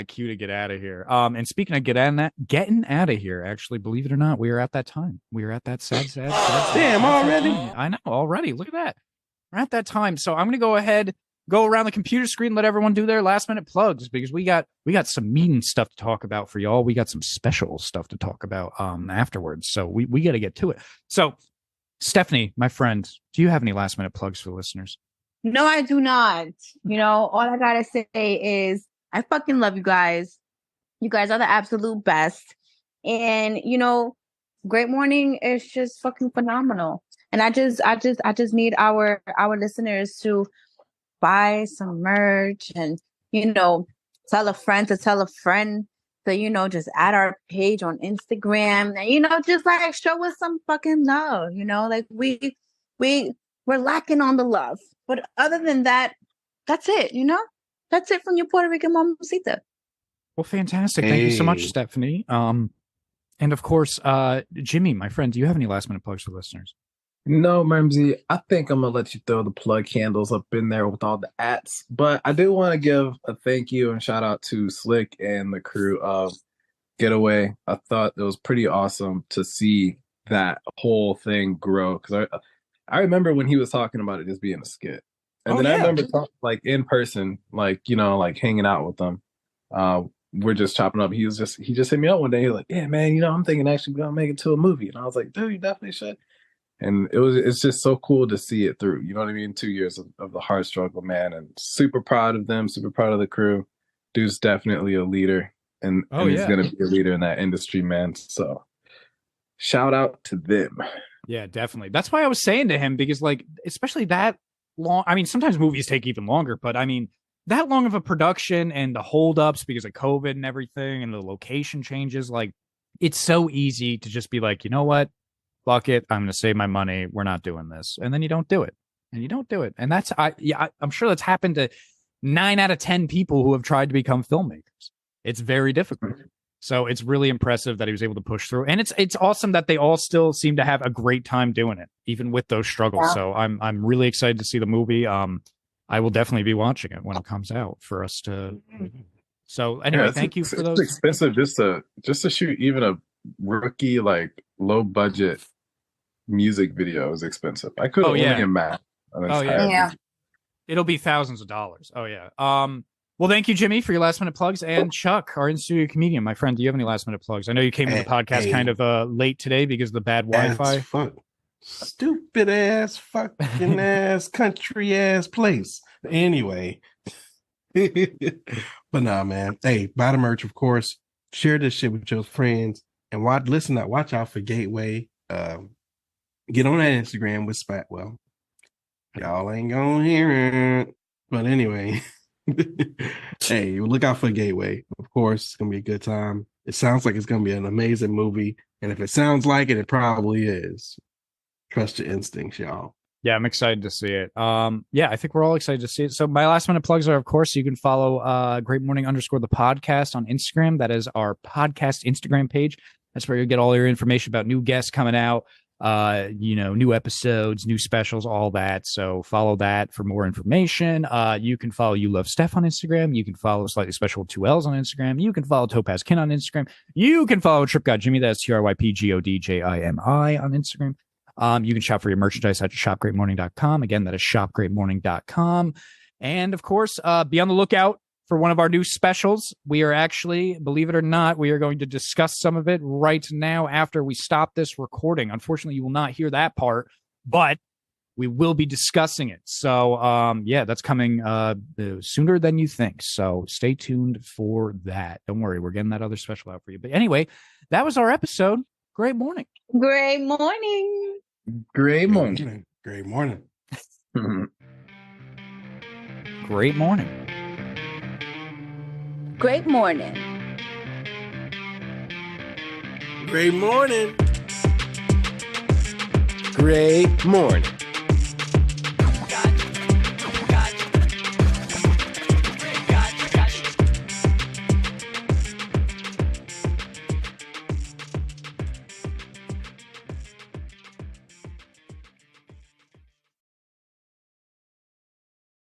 cue to get out of here. And speaking of getting out of here, actually, believe it or not, we are at that time. We are at that sad damn already. I know already. Look at that. We're at that time. So I'm gonna go ahead go around the computer screen, let everyone do their last minute plugs because we got some mean stuff to talk about for y'all. We got some special stuff to talk about afterwards. So we got to get to it. So Stephanie, my friend, do you have any last minute plugs for the listeners? No, I do not. All I gotta say is I fucking love you guys. You guys are the absolute best. And Great Morning is just fucking phenomenal. And I just need our listeners to buy some merch and tell a friend to tell a friend to just add our page on Instagram and just like show us some fucking love. Like we're lacking on the love. But other than that, that's it, That's it from your Puerto Rican mamacita. Well, fantastic. Thank you so much, Stephanie. And of course, Jimmy, my friend, do you have any last minute plugs for listeners? No, Mimsy, I think I'm going to let you throw the plug handles up in there with all the ats. But I do want to give a thank you and shout out to Slick and the crew of Getaway. I thought it was pretty awesome to see that whole thing grow. Because I remember when he was talking about it just being a skit. And then I remember in person, like hanging out with them. We're just chopping up. He just hit me up one day. He was like, yeah, man, I'm thinking actually we're going to make it to a movie. And I was like, dude, you definitely should. And it's just so cool to see it through. You know what I mean? 2 years of the hard struggle, man. And super proud of them, super proud of the crew. Dude's definitely a leader. And he's going to be a leader in that industry, man. So shout out to them. Yeah, definitely. That's why I was saying to him, because especially that long, I mean, sometimes movies take even longer, but I mean, that long of a production and the holdups because of COVID and everything and the location changes, it's so easy to just be like, you know what? Fuck it. I'm going to save my money. We're not doing this. And then you don't do it. And that's, I'm sure that's happened to 9 out of 10 people who have tried to become filmmakers. It's very difficult. So it's really impressive that he was able to push through. And it's awesome that they all still seem to have a great time doing it, even with those struggles. Yeah. So I'm really excited to see the movie. I will definitely be watching it when it comes out for us to. So anyway, thank you for those. It's expensive just to shoot even a rookie, low budget music video is expensive. I could only imagine. It'll be thousands of dollars. Oh yeah. Well, thank you, Jimmy, for your last minute plugs, and Chuck, our in-studio comedian. My friend, do you have any last minute plugs? I know you came to the podcast kind of late today because of the bad Wi-Fi. Stupid ass, fucking ass, country ass place. Anyway, but nah, man. Hey, buy the merch, of course. Share this shit with your friends, and watch out for Gateway. Get on that Instagram with Spaz. Well, y'all ain't gonna hear it, but anyway. Hey, look out for Gateway. Of course, it's gonna be a good time. It sounds like it's gonna be an amazing movie, and if it sounds like it, it probably is. Trust your instincts, y'all. Yeah, I'm excited to see it. I think we're all excited to see it. So my last minute plugs are, of course, you can follow Great Morning _ the podcast on Instagram. That is our podcast Instagram page. That's where you'll get all your information about new guests coming out, new episodes, new specials, all that. So follow that for more information. You can follow You Love Steph on Instagram. You can follow Slightly Special with 2 L's on Instagram. You can follow Topaz Kin on Instagram. You can follow Trip God Jimmy. That's TRYPGODJIMI on Instagram. You can shop for your merchandise at shopgreatmorning.com. Again, that is shopgreatmorning.com. And of course, be on the lookout for one of our new specials. We are actually, believe it or not, we are going to discuss some of it right now after we stop this recording. Unfortunately, you will not hear that part, but we will be discussing it. So, that's coming sooner than you think. So stay tuned for that. Don't worry, we're getting that other special out for you. But anyway, that was our episode. Great morning. Great morning. Great morning. Great morning. Great morning. Great morning. Great morning. Great morning.